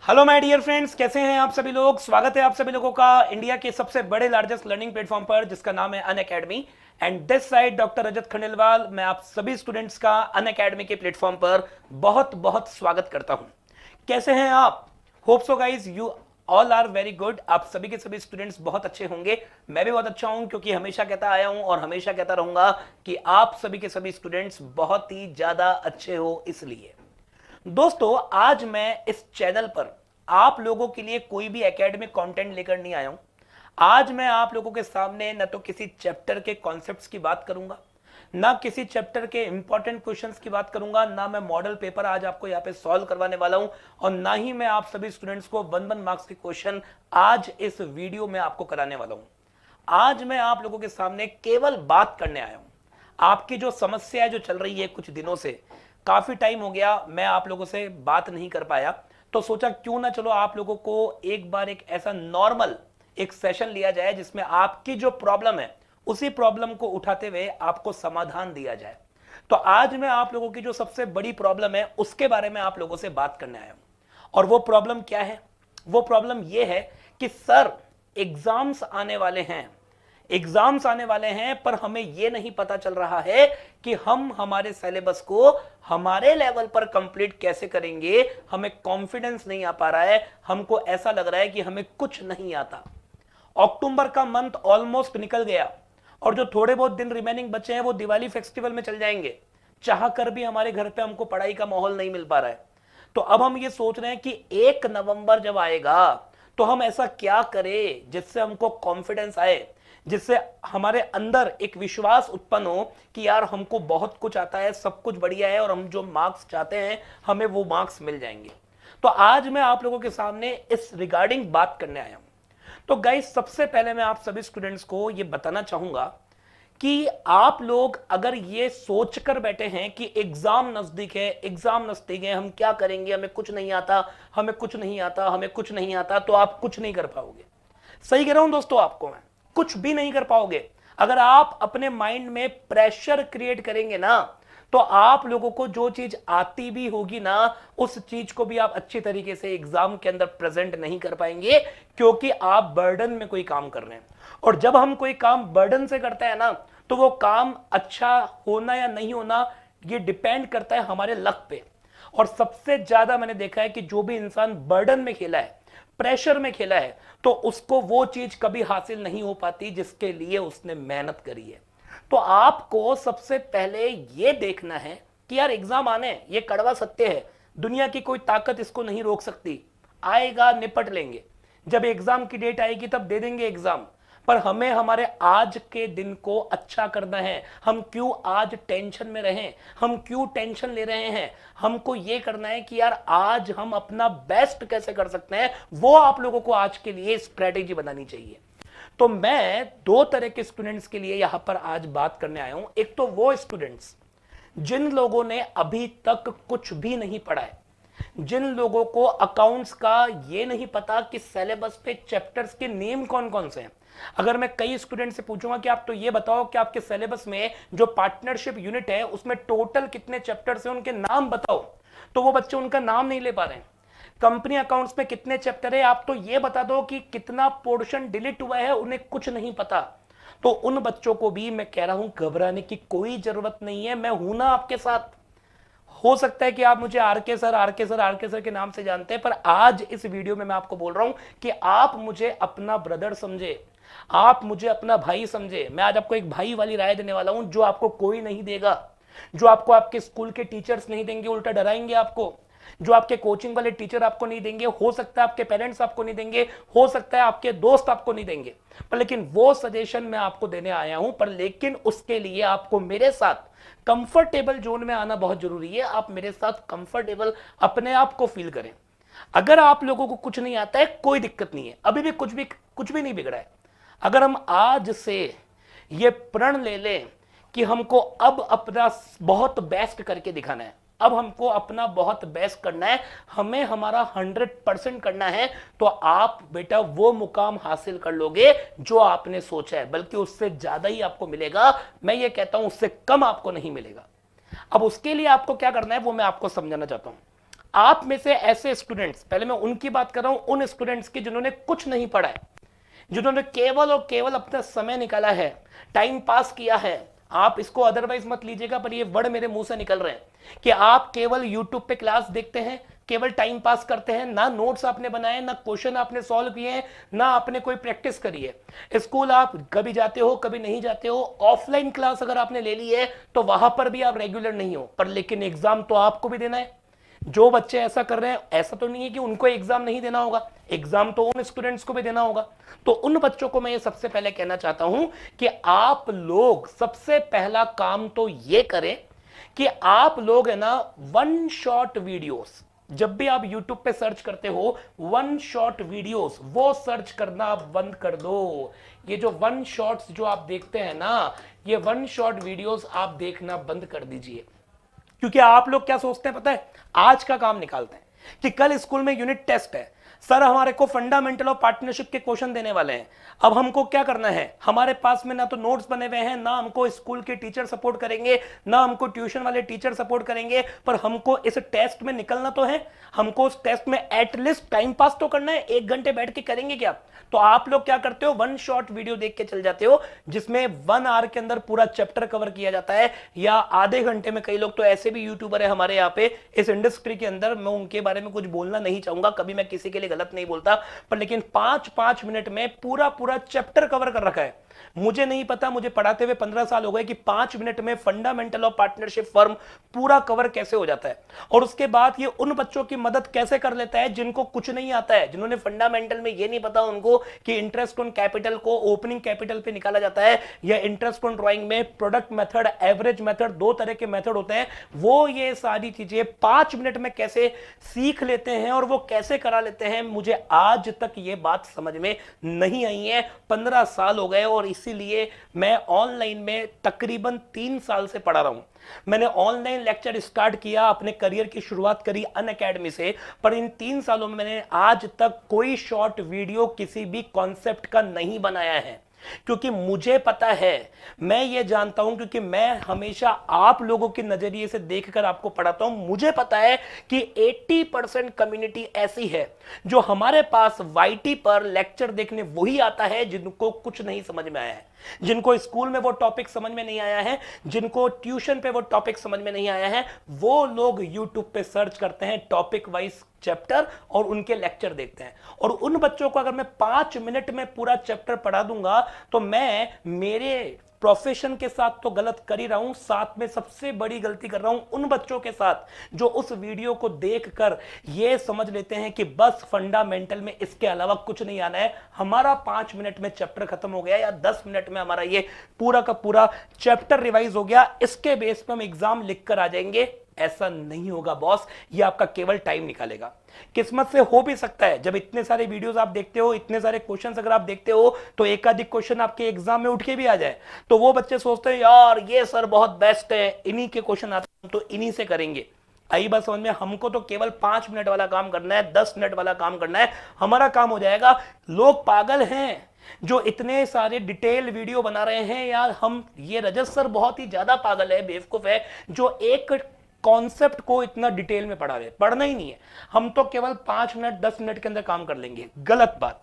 Hello my dear friends, कैसे हैं आप सभी लोग। स्वागत है आप सभी लोगों का इंडिया के सबसे बड़े लार्जेस्ट लर्निंग प्लेटफॉर्म पर जिसका नाम है Unacademy. And this side doctor Rajat Khandelwal. मैं आप सभी स्टूडेंट्स का अनअकैडमी के प्लेटफॉर्म पर बहुत बहुत स्वागत करता हूं। कैसे हैं आप? Hope so guys you all are very good. आप सभी के सभी स्टूडेंट्स बहुत अच्छे होंगे। मैं भी बहुत अच्छा हूं क्योंकि हमेशा कहता आया हूं और हमेशा कहता रहूंगा कि आप सभी के सभी स्टूडेंट्स बहुत ही ज्यादा अच्छे हो। इसलिए दोस्तों, आज मैं इस चैनल पर आप लोगों के लिए कोई भी एकेडमिक कंटेंट लेकर नहीं आया हूं। आज मैं आप लोगों के सामने न तो किसी चैप्टर के कॉन्सेप्ट्स की बात करूंगा, ना किसी चैप्टर के इंपॉर्टेंट क्वेश्चंस की बात करूंगा, ना मैं मॉडल पेपर आज आपको यहां पे सॉल्व करवाने वाला हूं, और ना ही मैं आप सभी स्टूडेंट्स को 1-1 मार्क्स के क्वेश्चन आज इस वीडियो में आपको कराने वाला हूं। आज मैं आप लोगों के सामने केवल बात करने आया हूं। आपकी जो समस्या है जो चल रही है कुछ दिनों से, काफी टाइम हो गया मैं आप लोगों से बात नहीं कर पाया, तो सोचा क्यों ना चलो आप लोगों को एक बार एक ऐसा नॉर्मल एक सेशन लिया जाए जिसमें आपकी जो प्रॉब्लम है उसी प्रॉब्लम को उठाते हुए आपको समाधान दिया जाए। तो आज मैं आप लोगों की जो सबसे बड़ी प्रॉब्लम है उसके बारे में आप लोगों से बात करने आया हूं। और वो प्रॉब्लम क्या है? वो प्रॉब्लम ये है कि सर, एग्जाम्स आने वाले हैं पर हमें यह नहीं पता चल रहा है कि हम हमारे सिलेबस को हमारे लेवल पर कंप्लीट कैसे करेंगे। हमें कॉन्फिडेंस नहीं आ पा रहा है, हमको ऐसा लग रहा है कि हमें कुछ नहीं आता। अक्टूबर का मंथ ऑलमोस्ट निकल गया और जो थोड़े बहुत दिन रिमेनिंग बचे हैं वो दिवाली फेस्टिवल में चल जाएंगे। चाह कर भी हमारे घर पे हमको पढ़ाई का माहौल नहीं मिल पा रहा है। तो अब हम ये सोच रहे हैं कि 1 नवंबर जब आएगा तो हम ऐसा क्या करें जिससे हमको कॉन्फिडेंस आए, जिससे हमारे अंदर एक विश्वास उत्पन्न हो कि यार हमको बहुत कुछ आता है, सब कुछ बढ़िया है और हम जो मार्क्स चाहते हैं हमें वो मार्क्स मिल जाएंगे। तो आज मैं आप लोगों के सामने इस रिगार्डिंग बात करने आया हूं। तो गाइस, सबसे पहले मैं आप सभी स्टूडेंट्स को ये बताना चाहूंगा कि आप लोग अगर ये सोचकर बैठे हैं कि एग्जाम नजदीक है, हम क्या करेंगे, हमें कुछ नहीं आता, हमें कुछ नहीं आता, हमें कुछ नहीं आता, तो आप कुछ नहीं कर पाओगे। सही कह रहा हूं दोस्तों, आपको मैं कुछ भी नहीं कर पाओगे। अगर आप अपने माइंड में प्रेशर क्रिएट करेंगे ना, तो आप लोगों को जो चीज आती भी होगी ना, उस चीज को भी आप अच्छी तरीके से एग्जाम के अंदर प्रेजेंट नहीं कर पाएंगे, क्योंकि आप बर्डन में कोई काम कर रहे हैं। और जब हम कोई काम बर्डन से करते हैं ना, तो वो काम अच्छा होना या नहीं होना ये डिपेंड करता है हमारे लक पे। और सबसे ज्यादा मैंने देखा है कि जो भी इंसान बर्डन में खेला है, प्रेशर में खेला है, तो उसको वो चीज कभी हासिल नहीं हो पाती जिसके लिए उसने मेहनत करी है। तो आपको सबसे पहले यह देखना है कि यार एग्जाम आने, ये कड़वा सत्य है, दुनिया की कोई ताकत इसको नहीं रोक सकती। आएगा, निपट लेंगे। जब एग्जाम की डेट आएगी तब दे देंगे एग्जाम। पर हमें हमारे आज के दिन को अच्छा करना है। हम क्यों आज टेंशन में रहें, हम क्यों टेंशन ले रहे हैं? हमको यह करना है कि यार आज हम अपना बेस्ट कैसे कर सकते हैं, वो आप लोगों को आज के लिए स्ट्रेटेजी बनानी चाहिए। तो मैं 2 तरह के स्टूडेंट्स के लिए यहां पर आज बात करने आया हूं। एक तो वो स्टूडेंट्स जिन लोगों ने अभी तक कुछ भी नहीं पढ़ा है, जिन लोगों को अकाउंट्स का ये नहीं पता कि सिलेबस पे चैप्टर्स के नेम कौन कौन से हैं। अगर मैं कई स्टूडेंट से पूछूंगा कि आप तो ये बताओ कि आपके सिलेबस में जो पार्टनरशिप यूनिट है उसमें टोटल कितने चैप्टर्स हैं, उनके नाम बताओ, तो वो बच्चे उनका नाम नहीं ले पा रहे हैं। कंपनी अकाउंट्स में कितने चैप्टर है, आप तो ये बता दो कि कितना पोर्शन डिलीट हुआ है, उन्हें कुछ नहीं पता। तो उन बच्चों को भी मैं कह रहा हूं घबराने की कोई जरूरत नहीं है, मैं हूं ना आपके साथ। हो सकता है कि आप मुझे आरके सर के नाम से जानते हैं, पर आज इस वीडियो में मैं आपको बोल रहा हूं कि आप मुझे अपना ब्रदर समझे, आप मुझे अपना भाई समझे। मैं आज आपको एक भाई वाली राय देने वाला हूं जो आपको कोई नहीं देगा, जो आपको आपके स्कूल के टीचर्स नहीं देंगे, उल्टा डराएंगे आपको। जो आपके कोचिंग वाले टीचर आपको नहीं देंगे, हो सकता है आपके पेरेंट्स आपको नहीं देंगे, हो सकता है आपके दोस्त आपको नहीं देंगे, पर लेकिन वो सजेशन मैं आपको देने आया हूं। पर लेकिन उसके लिए आपको मेरे साथ कंफर्टेबल जोन में आना बहुत जरूरी है। आप मेरे साथ कंफर्टेबल अपने आप को फील करें। अगर आप लोगों को कुछ नहीं आता है, कोई दिक्कत नहीं है, अभी भी कुछ भी नहीं बिगड़ा है। अगर हम आज से ये प्रण ले लें कि हमको अब अपना बहुत बेस्ट करके दिखाना है, अब हमको अपना बहुत बेस्ट करना है, हमें हमारा 100% करना है, तो आप बेटा वो मुकाम हासिल कर लोगे जो आपने सोचा है, बल्कि उससे ज्यादा ही आपको मिलेगा। मैं ये कहता हूं उससे कम आपको नहीं मिलेगा। अब उसके लिए आपको क्या करना है वो मैं आपको समझाना चाहता हूं। आप में से ऐसे स्टूडेंट्स, पहले मैं उनकी बात कर रहा हूं, उन स्टूडेंट्स की जिन्होंने कुछ नहीं पढ़ा है, जिन्होंने केवल और केवल अपना समय निकाला है, टाइम पास किया है। आप इसको अदरवाइज मत लीजिएगा, पर ये वर्ड मेरे मुंह से निकल रहे हैं कि आप केवल यूट्यूब पे क्लास देखते हैं, केवल टाइम पास करते हैं, ना नोट्स आपने बनाए, ना क्वेश्चन आपने सॉल्व किए हैं, ना आपने कोई प्रैक्टिस करी है। स्कूल आप कभी जाते हो कभी नहीं जाते हो, ऑफलाइन क्लास अगर आपने ले ली है तो वहां पर भी आप रेगुलर नहीं हो, पर लेकिन एग्जाम तो आपको भी देना है। जो बच्चे ऐसा कर रहे हैं, ऐसा तो नहीं है कि उनको एग्जाम नहीं देना होगा, एग्जाम तो उन स्टूडेंट्स को भी देना होगा। तो उन बच्चों को मैं ये सबसे पहले कहना चाहता हूं कि आप लोग सबसे पहला काम तो ये करें कि आप लोग है ना वन शॉट वीडियोस, जब भी आप YouTube पे सर्च करते हो वन शॉट वीडियोस, वो सर्च करना आप बंद कर दो। ये जो वन शॉट्स जो आप देखते हैं ना, ये वन शॉट वीडियोस आप देखना बंद कर दीजिए। क्योंकि आप लोग क्या सोचते हैं पता है, आज का काम निकालते हैं कि कल स्कूल में यूनिट टेस्ट है, सर हमारे को फंडामेंटल ऑफ पार्टनरशिप के क्वेश्चन देने वाले हैं। अब हमको क्या करना है, हमारे पास में ना तो नोट्स बने हुए हैं, ना हमको स्कूल के टीचर सपोर्ट करेंगे, ना हमको ट्यूशन वाले टीचर सपोर्ट करेंगे, पर हमको इस टेस्ट में निकलना तो है, हमको उस टेस्ट में एटलीस्ट टाइम पास तो करना है। 1 घंटे बैठ के करेंगे क्या? तो आप लोग क्या करते हो, वन शॉट वीडियो देख के चल जाते हो जिसमें 1 आवर के अंदर पूरा चैप्टर कवर किया जाता है, या आधे घंटे में। कई लोग तो ऐसे भी यूट्यूबर है हमारे यहाँ पे इस इंडस्ट्री के अंदर, मैं उनके बारे में कुछ बोलना नहीं चाहूंगा, कभी मैं किसी के लिए गलत नहीं बोलता, पर लेकिन 5-5 मिनट में पूरा चैप्टर कवर कर रखा है। मुझे नहीं पता, मुझे पढ़ाते हुए 15 साल हो गए कि 5 मिनट में फंडामेंटल ऑफ पार्टनरशिप फर्म पूरा कवर कैसे हो जाता है। और उसके बाद ये उन बच्चों की मदद कैसे कर लेता है जिनको कुछ नहीं आता है, जिन्होंने फंडामेंटल में ये नहीं पता उनको कि इंटरेस्ट ऑन कैपिटल को ओपनिंग कैपिटल पे निकाला जाता है, या इंटरेस्ट ऑन ड्राइंग में प्रोडक्ट मेथड, एवरेज मेथड, 2 तरह के मेथड होते हैं। वो ये सारी चीजें 5 मिनट में कैसे सीख लेते हैं और वो कैसे करा लेते हैं, मुझे आज तक ये बात समझ में नहीं आई है। 15 साल हो गए और इसीलिए मैं ऑनलाइन में तकरीबन 3 साल से पढ़ा रहा हूं। मैंने ऑनलाइन लेक्चर स्टार्ट किया, अपने करियर की शुरुआत करी अनअकैडमी से, पर इन 3 सालों में मैंने आज तक कोई शॉर्ट वीडियो किसी भी कॉन्सेप्ट का नहीं बनाया है, क्योंकि मुझे पता है, मैं ये जानता हूं, क्योंकि मैं हमेशा आप लोगों के नजरिए से देखकर आपको पढ़ाता हूं। मुझे पता है कि 80% कम्युनिटी ऐसी है जो हमारे पास वाईटी पर लेक्चर देखने वही आता है जिनको कुछ नहीं समझ में आया है, जिनको स्कूल में वो टॉपिक समझ में नहीं आया है, जिनको ट्यूशन पे वो टॉपिक समझ में नहीं आया है, वो लोग यूट्यूब पे सर्च करते हैं टॉपिक वाइज चैप्टर और उनके लेक्चर देखते हैं। और उन बच्चों को अगर मैं 5 मिनट में पूरा चैप्टर पढ़ा दूंगा तो मैं मेरे प्रोफेशन के साथ तो गलत कर ही रहा हूं, साथ में सबसे बड़ी गलती कर रहा हूं उन बच्चों के साथ जो उस वीडियो को देखकर ये समझ लेते हैं कि बस फंडामेंटल में इसके अलावा कुछ नहीं आना है, हमारा 5 मिनट में चैप्टर खत्म हो गया, या 10 मिनट में हमारा ये पूरा का पूरा चैप्टर रिवाइज हो गया, इसके बेस पर हम एग्जाम लिख कर आ जाएंगे। ऐसा नहीं होगा बॉस, ये आपका केवल टाइम निकालेगा। किस्मत से हो भी सकता है, जब इतने सारे वीडियोस आप देखते हो, इतने सारे क्वेश्चंस अगर आप देखते हो, तो एकाधिक क्वेश्चन आपके एग्जाम में उठ के भी आ जाए, तो वो बच्चे सोचते हैं यार ये सर बहुत बेस्ट है, इन्हीं के क्वेश्चन आते हैं तो इन्हीं से करेंगे। आई बात समझ में? हमको तो केवल 5 मिनट वाला काम करना है, 10 मिनट वाला काम करना है, हमारा काम हो जाएगा। लोग पागल हैं जो इतने सारे डिटेल वीडियो बना रहे हैं यार। हम, ये रजत सर बहुत ही ज्यादा पागल है, बेवकूफ है, जो एक कॉन्सेप्ट को इतना डिटेल में पढ़ा रहे। पढ़ना ही नहीं है, हम तो केवल 5 मिनट 10 मिनट के अंदर काम कर लेंगे। गलत बात।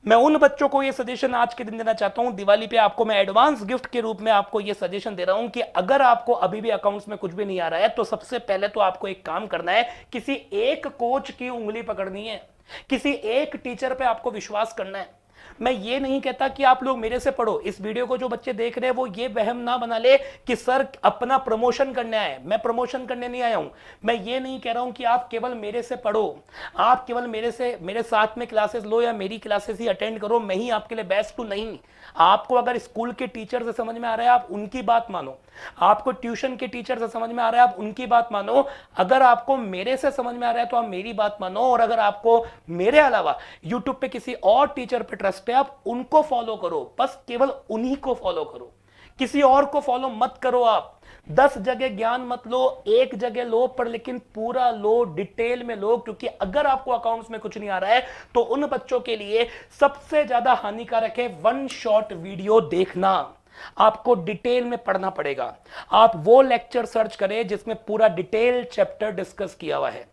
मैं उन बच्चों को ये सजेशन आज के दिन देना चाहता हूं, दिवाली पे आपको मैं एडवांस गिफ्ट के रूप में आपको ये सजेशन दे रहा हूं कि अगर आपको अभी भी अकाउंट्स में कुछ भी नहीं आ रहा है, तो सबसे पहले तो आपको एक काम करना है, किसी एक कोच की उंगली पकड़नी है, किसी एक टीचर पे आपको विश्वास करना है। मैं ये नहीं कहता कि आप लोग मेरे से पढ़ो। इस वीडियो को जो बच्चे देख रहे हैं वो ये वहम ना बना ले कि सर अपना प्रमोशन करने आए। मैं प्रमोशन करने नहीं आया हूं। मैं ये नहीं कह रहा हूं कि आप केवल मेरे से पढ़ो, आप केवल मेरे साथ में क्लासेस लो या मेरी क्लासेस ही अटेंड करो, मैं ही आपके लिए बेस्ट हूं। नहीं, आपको अगर स्कूल के टीचर से समझ में आ रहा है आप उनकी बात मानो, आपको ट्यूशन के टीचर से समझ में आ रहा है आप उनकी बात मानो, अगर आपको मेरे से समझ में आ रहा है तो आप मेरी बात मानो, और अगर आपको मेरे अलावा यूट्यूब पे किसी और टीचर पे ट्रस्ट है आप उनको फॉलो करो, बस केवल उन्हीं को फॉलो करो, किसी और को फॉलो मत करो। आप 10 जगह ज्ञान मत लो, एक जगह लो, पर लेकिन पूरा लो, डिटेल में लो, क्योंकि अगर आपको अकाउंट्स में कुछ नहीं आ रहा है तो उन बच्चों के लिए सबसे ज्यादा हानिकारक है वन शॉट वीडियो देखना। आपको डिटेल में पढ़ना पड़ेगा। आप वो लेक्चर सर्च करें जिसमें पूरा डिटेल चैप्टर डिस्कस किया हुआ है।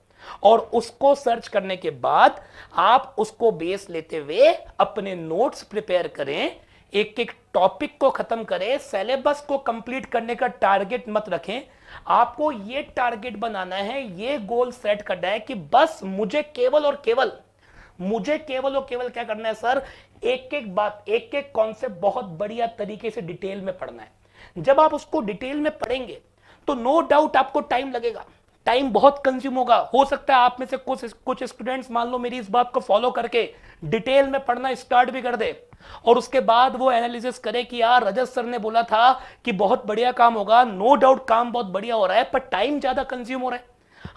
और उसको सर्च करने के बाद आप उसको बेस लेते हुए अपने नोट्स प्रिपेयर करें, एक एक टॉपिक को खत्म करें, सिलेबस को कंप्लीट करने का टारगेट मत रखें। आपको ये टारगेट बनाना है, ये गोल सेट करना है कि बस मुझे केवल और केवल क्या करना है सर, एक एक बात, एक एक कॉन्सेप्ट बहुत बढ़िया तरीके से डिटेल में पढ़ना है। जब आप उसको डिटेल में पढ़ेंगे तो नो डाउट आपको टाइम लगेगा, टाइम बहुत कंज्यूम होगा। हो सकता है आप में से कुछ स्टूडेंट्स मान लो मेरी इस बात को फॉलो करके डिटेल में पढ़ना स्टार्ट भी कर दे और उसके बाद वो एनालिसिस करे कि यार रजत सर ने बोला था कि बहुत बढ़िया काम होगा, नो डाउट काम बहुत बढ़िया हो रहा है, पर टाइम ज्यादा कंज्यूम हो रहा है।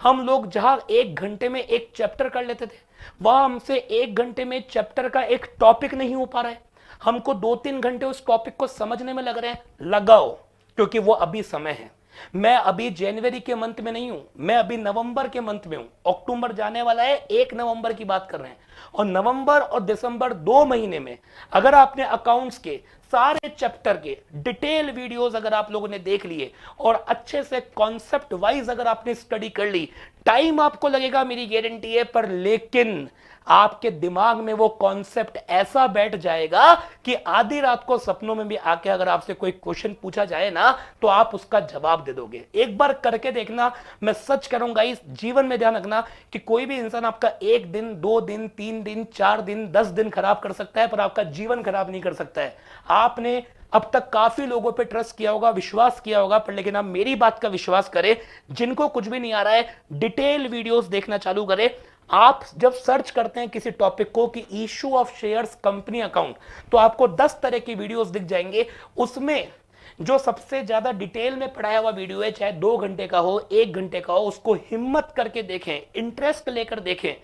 हम लोग जहां 1 घंटे में एक चैप्टर कर लेते थे, वहां हमसे 1 घंटे में चैप्टर का एक टॉपिक नहीं हो पा रहा है। हमको 2-3 घंटे उस टॉपिक को समझने में लग रहे हैं। लगाओ, क्योंकि वो अभी समय है। मैं अभी जनवरी के मंथ में नहीं हूं, मैं अभी नवंबर के मंथ में हूं। अक्टूबर जाने वाला है, 1 नवंबर की बात कर रहे हैं। और नवंबर और दिसंबर 2 महीने में अगर आपने अकाउंट्स के सारे चैप्टर के डिटेल वीडियोस अगर आप लोगों ने देख लिए और अच्छे से कॉन्सेप्ट वाइज अगर आपने स्टडी कर ली, टाइम आपको लगेगा, मेरी गारंटी है, पर लेकिन आपके दिमाग में वो कॉन्सेप्ट ऐसा बैठ जाएगा कि आधी रात को सपनों में भी आके अगर आपसे कोई क्वेश्चन पूछा जाए ना तो आप उसका जवाब दे दोगे। एक बार करके देखना, मैं सच करूंगा, इस जीवन में ध्यान रखना कि कोई भी इंसान आपका 1 दिन, 2 दिन, 3 दिन, 4 दिन, 10 दिन खराब कर सकता है, पर आपका जीवन खराब नहीं कर सकता है। आपने अब तक काफी लोगों पे ट्रस्ट किया होगा, विश्वास किया होगा, पर लेकिन आप मेरी बात का विश्वास करें, जिनको कुछ भी नहीं आ रहा है डिटेल वीडियोस देखना चालू करें। आप जब सर्च करते हैं किसी टॉपिक को कि issue of shares company account, तो आपको 10 तरह की वीडियोस दिख जाएंगे। उसमें जो सबसे ज्यादा डिटेल में पढ़ाया हुआ वीडियो है, चाहे 2 घंटे का हो, 1 घंटे का हो, उसको हिम्मत करके देखें, इंटरेस्ट लेकर देखें।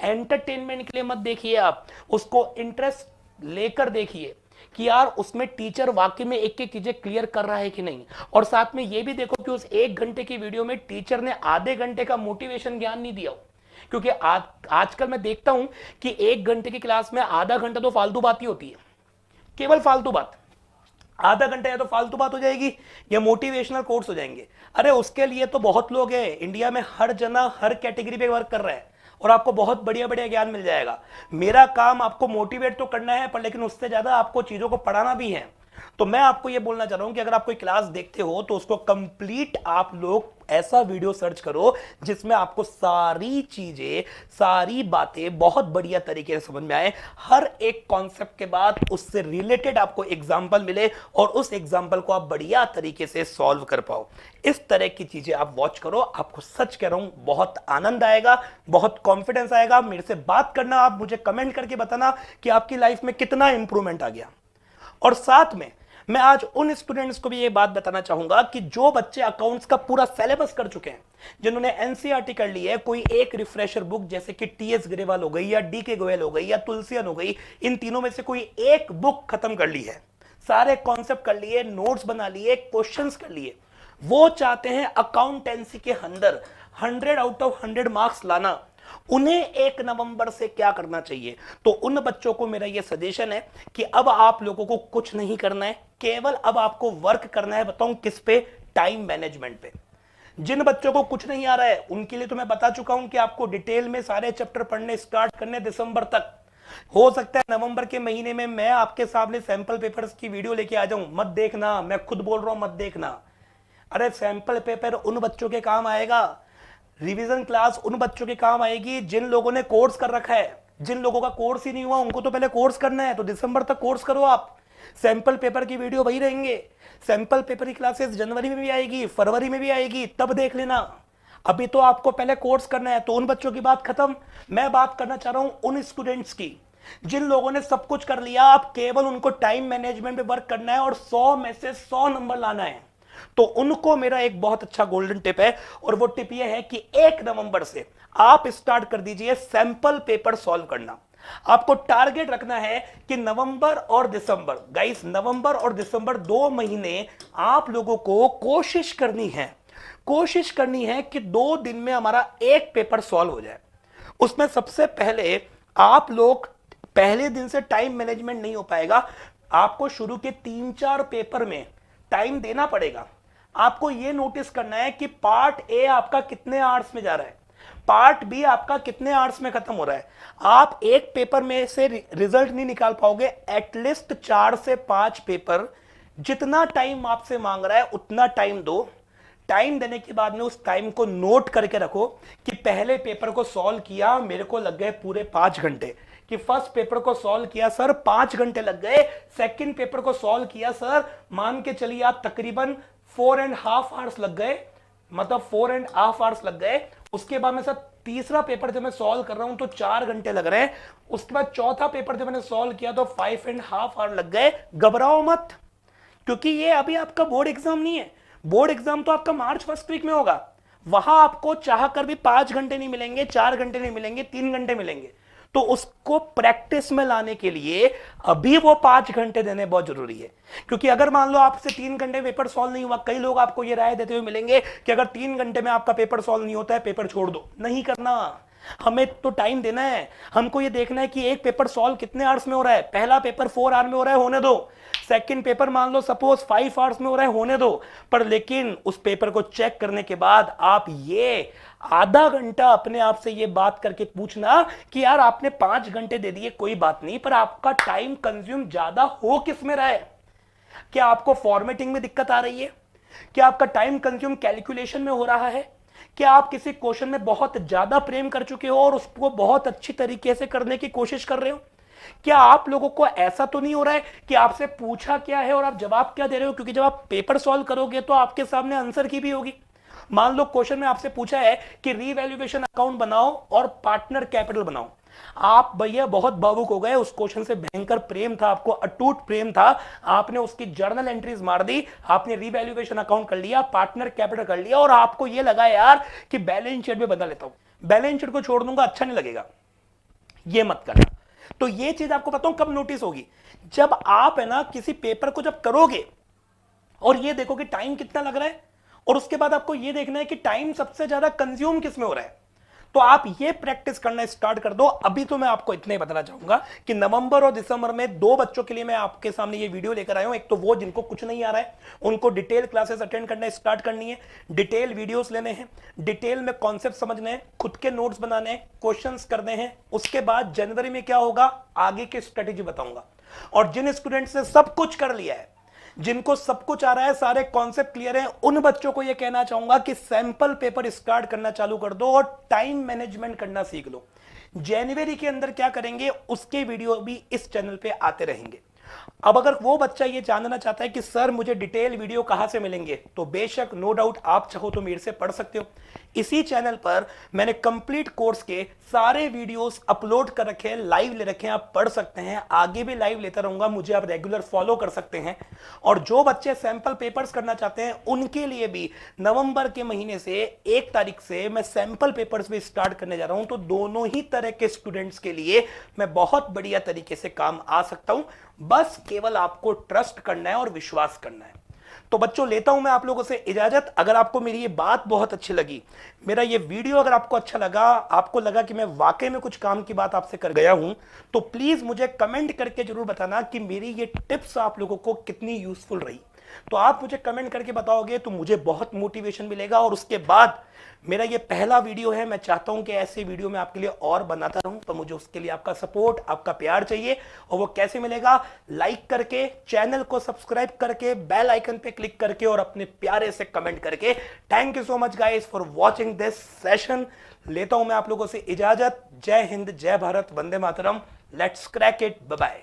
एंटरटेनमेंट के लिए मत देखिए, आप उसको इंटरेस्ट लेकर देखिए कि यार उसमें टीचर वाकई में एक एक चीजें क्लियर कर रहा है कि नहीं। और साथ में यह भी देखो कि उस 1 घंटे की वीडियो में टीचर ने आधे घंटे का मोटिवेशन ज्ञान नहीं दिया हो। क्योंकि आजकल मैं देखता हूं कि 1 घंटे की क्लास में आधा घंटा तो फालतू बात ही होती है, केवल फालतू बात। आधा घंटा या तो फालतू बात हो जाएगी या मोटिवेशनल कोट्स हो जाएंगे। अरे उसके लिए तो बहुत लोग हैं इंडिया में, हर जना हर कैटेगरी पे वर्क कर रहा है और आपको बहुत बढ़िया बढ़िया ज्ञान मिल जाएगा। मेरा काम आपको मोटिवेट तो करना है, पर लेकिन उससे ज्यादा आपको चीजों को पढ़ाना भी है। तो मैं आपको यह बोलना चाह रहा हूं कि अगर आप कोई क्लास देखते हो तो उसको कंप्लीट आप लोग ऐसा वीडियो सर्च करो जिसमें आपको सारी चीजें, सारी बातें बहुत बढ़िया तरीके से समझ में आए। हर एक कॉन्सेप्ट के बाद उससे रिलेटेड आपको एग्जांपल मिले और उस एग्जांपल को आप बढ़िया तरीके से सॉल्व कर पाओ। इस तरह की चीजें आप वॉच करो, आपको सच कह रहा हूं बहुत आनंद आएगा, बहुत कॉन्फिडेंस आएगा। मेरे से बात करना, आप मुझे कमेंट करके बताना कि आपकी लाइफ में कितना इंप्रूवमेंट आ गया। और साथ में मैं आज उन स्टूडेंट्स को भी ये बात बताना चाहूंगा कि जो बच्चे अकाउंट्स का पूरा सिलेबस कर चुके हैं, जिन्होंने एनसीईआरटी कर ली है, कोई एक रिफ्रेशर बुक जैसे कि टीएस ग्रेवाल हो गई या डीके गोयल हो गई या तुलसियन हो गई, इन तीनों में से कोई एक बुक खत्म कर ली है, सारे कॉन्सेप्ट कर लिए, नोट्स बना लिए, क्वेश्चंस कर लिए, वो चाहते हैं अकाउंटेंसी के अंदर 100 आउट ऑफ 100 मार्क्स लाना, उन्हें 1 नवंबर से क्या करना चाहिए। तो उन बच्चों को मेरा यह सजेशन है कि अब आप लोगों को कुछ नहीं करना है, केवल अब आपको वर्क करना है। बताऊं किस पे? टाइम मैनेजमेंट पे। जिन बच्चों को कुछ नहीं आ रहा है उनके लिए तो मैं बता चुका हूं कि आपको डिटेल में सारे चैप्टर पढ़ने स्टार्ट करने दिसंबर तक। हो सकता है नवंबर के महीने में मैं आपके सामने सैंपल पेपर्स की वीडियो लेके आ जाऊं, मत देखना, मैं खुद बोल रहा हूं, मत देखना। अरे सैंपल पेपर उन बच्चों के काम आएगा, रिवीजन क्लास उन बच्चों के काम आएगी जिन लोगों ने कोर्स कर रखा है। जिन लोगों का कोर्स ही नहीं हुआ उनको तो पहले कोर्स करना है, तो दिसंबर तक कोर्स करो आप। सैंपल पेपर की वीडियो वही रहेंगे, सैंपल पेपर की क्लासेस जनवरी में भी आएगी, फरवरी में भी आएगी, तब देख लेना। अभी तो आपको पहले कोर्स करना है। तो उन बच्चों की बात खत्म, मैं बात करना चाह रहा हूं उन स्टूडेंट्स की जिन लोगों ने सब कुछ कर लिया। आप केवल उनको टाइम मैनेजमेंट पे वर्क करना है और 100 में से 100 नंबर लाना है। तो उनको मेरा एक बहुत अच्छा गोल्डन टिप है, और वो टिप ये है कि 1 नवंबर से आप स्टार्ट कर दीजिए सैंपल पेपर सॉल्व करना। आपको टारगेट रखना है कि नवंबर और दिसंबर, गाइस नवंबर और दिसंबर 2 महीने आप लोगों को कोशिश करनी है कि 2 दिन में हमारा एक पेपर सॉल्व हो जाए। उसमें सबसे पहले आप लोग पहले दिन से टाइम मैनेजमेंट नहीं हो पाएगा, आपको शुरू के 3-4 पेपर में टाइम देना पड़ेगा। आपको यह नोटिस करना है कि पार्ट ए आपका कितने आवर्स में जा रहा है। पार्ट बी आपका कितने आवर्स में खत्म हो रहा है? आप एक पेपर में से रिजल्ट नहीं निकाल पाओगे, एटलीस्ट 4 से 5 पेपर, जितना टाइम आपसे मांग रहा है उतना टाइम दो। टाइम देने के बाद में उस टाइम को नोट करके रखो कि पहले पेपर को सॉल्व किया मेरे को लग गए पूरे 5 घंटे, कि फर्स्ट पेपर को सॉल्व किया सर 5 घंटे लग गए, सेकंड पेपर को सॉल्व किया सर मान के चलिए आप तकरीबन 4.5 आवर्स लग गए, मतलब 4.5 आवर्स लग गए। उसके बाद में सर तीसरा पेपर जब मैं सॉल्व कर रहा हूं तो 4 घंटे लग रहे हैं। उसके बाद चौथा पेपर जब मैंने सॉल्व किया तो 5.5 आवर लग गए। घबराओ मत, क्योंकि ये अभी आपका बोर्ड एग्जाम नहीं है। बोर्ड एग्जाम तो आपका मार्च फर्स्ट वीक में होगा। वहां आपको चाह कर भी 5 घंटे नहीं मिलेंगे, 4 घंटे नहीं मिलेंगे, 3 घंटे मिलेंगे। तो उसको प्रैक्टिस में लाने के लिए अभी वो 5 घंटे देने बहुत जरूरी है। क्योंकि अगर मान लो आपसे 3 घंटे पेपर सॉल्व नहीं हुआ, कई लोग आपको ये राय देते हुए मिलेंगे कि अगर 3 घंटे में आपका पेपर सॉल्व नहीं होता है पेपर छोड़ दो। नहीं करना, हमें तो टाइम देना है। हमको ये देखना है कि एक पेपर सॉल्व कितने आवर्स में हो रहा है। पहला पेपर 4 आवर में हो रहा है, होने दो। सेकंड पेपर मान लो सपोज 5 आवर्स में हो रहा है, होने दो। पर लेकिन उस पेपर को चेक करने के बाद आप ये आधा घंटा अपने आप से ये बात करके पूछना कि यार आपने 5 घंटे दे दिए कोई बात नहीं, पर आपका टाइम कंज्यूम ज्यादा हो किस में रहा है? क्या आपको फॉर्मेटिंग में दिक्कत आ रही है? क्या आपका टाइम कंज्यूम कैलकुलेशन में हो रहा है? क्या आप किसी क्वेश्चन में बहुत ज्यादा प्रेम कर चुके हो और उसको बहुत अच्छी तरीके से करने की कोशिश कर रहे हो? क्या आप लोगों को ऐसा तो नहीं हो रहा है कि आपसे पूछा क्या है और आप जवाब क्या दे रहे हो? क्योंकि जब आप पेपर सॉल्व करोगे तो आपके सामने आंसर की भी होगी। मान लो क्वेश्चन में आपसे पूछा है कि रीवैल्यूएशन अकाउंट बनाओ और पार्टनर कैपिटल बनाओ। आप भैया बहुत भावुक हो गए, उस क्वेश्चन से भयंकर प्रेम था, आपको अटूट प्रेम था, आपने उसकी जर्नल एंट्रीज मार दी, आपने रीवैल्यूएशन अकाउंट कर लिया, पार्टनर कैपिटल कर लिया और आपको यह लगा यार कि बैलेंस शीट में बदल लेता हूं, बैलेंस शीट को छोड़ दूंगा, अच्छा नहीं लगेगा। ये मत करना। तो ये चीज आपको पता हूं कब नोटिस होगी? जब आप है ना किसी पेपर को जब करोगे और ये देखो कि टाइम कितना लग रहा है, और उसके बाद आपको ये देखना है कि टाइम सबसे ज्यादा कंज्यूम किस में हो रहा है, तो आप ये प्रैक्टिस करना स्टार्ट कर दो। अभी तो मैं आपको इतना ही बताना चाहूंगा कि नवंबर और दिसंबर में 2 बच्चों के लिए मैं आपके सामने ये वीडियो लेकर आया हूं। एक तो वो जिनको कुछ नहीं आ रहा है, उनको डिटेल क्लासेस अटेंड करना स्टार्ट करनी है, डिटेल वीडियोस लेने हैं, डिटेल में कॉन्सेप्ट समझने हैं, खुद के नोट्स बनाने हैं, क्वेश्चंस करने हैं। उसके बाद जनवरी में क्या होगा आगे की स्ट्रेटेजी बताऊंगा। और जिन स्टूडेंट्स ने सब कुछ कर लिया है, जिनको सब कुछ आ रहा है, सारे कॉन्सेप्ट क्लियर हैं, उन बच्चों को यह कहना चाहूंगा कि सैंपल पेपर स्टार्ट करना चालू कर दो और टाइम मैनेजमेंट करना सीख लो। जनवरी के अंदर क्या करेंगे उसके वीडियो भी इस चैनल पे आते रहेंगे। अब अगर वो बच्चा ये जानना चाहता है कि सर मुझे डिटेल वीडियो कहां से मिलेंगे, तो बेशक नो डाउट आप चाहो तो मेरे से पढ़ सकते हो। इसी चैनल पर मैंने कंप्लीट कोर्स के सारे वीडियोस अपलोड कर रखे हैं, लाइव ले रखे हैं, आप पढ़ सकते हैं। आगे भी लाइव लेता रहूंगा, मुझे आप रेगुलर फॉलो कर सकते हैं। और जो बच्चे सैंपल पेपर्स करना चाहते हैं उनके लिए भी नवंबर के महीने से 1 तारीख से मैं सैंपल पेपर्स भी स्टार्ट करने जा रहा हूं। तो दोनों ही तरह के स्टूडेंट्स के लिए मैं बहुत बढ़िया तरीके से काम आ सकता हूं। बस केवल आपको ट्रस्ट करना है और विश्वास करना है। तो बच्चों लेता हूं मैं आप लोगों से इजाजत। अगर आपको मेरी ये बात बहुत अच्छी लगी, मेरा ये वीडियो अगर आपको अच्छा लगा, आपको लगा कि मैं वाकई में कुछ काम की बात आपसे कर गया हूं, तो प्लीज मुझे कमेंट करके जरूर बताना कि मेरी ये टिप्स आप लोगों को कितनी यूजफुल रही। तो आप मुझे कमेंट करके बताओगे तो मुझे बहुत मोटिवेशन मिलेगा। और उसके बाद मेरा ये पहला वीडियो है, मैं चाहता हूं कि ऐसे वीडियो मैं आपके लिए और बनाता रहूं, पर मुझे उसके लिए आपका सपोर्ट, आपका प्यार चाहिए। और वो कैसे मिलेगा? लाइक करके, चैनल को सब्सक्राइब करके, बेल आइकन पे क्लिक करके और अपने प्यारे से कमेंट करके। Thank you so much guys for watching this session. लेता हूं मैं आप लोगों से इजाजत। जय हिंद, जय भारत, वंदे मातरम। Let's crack it, bye bye.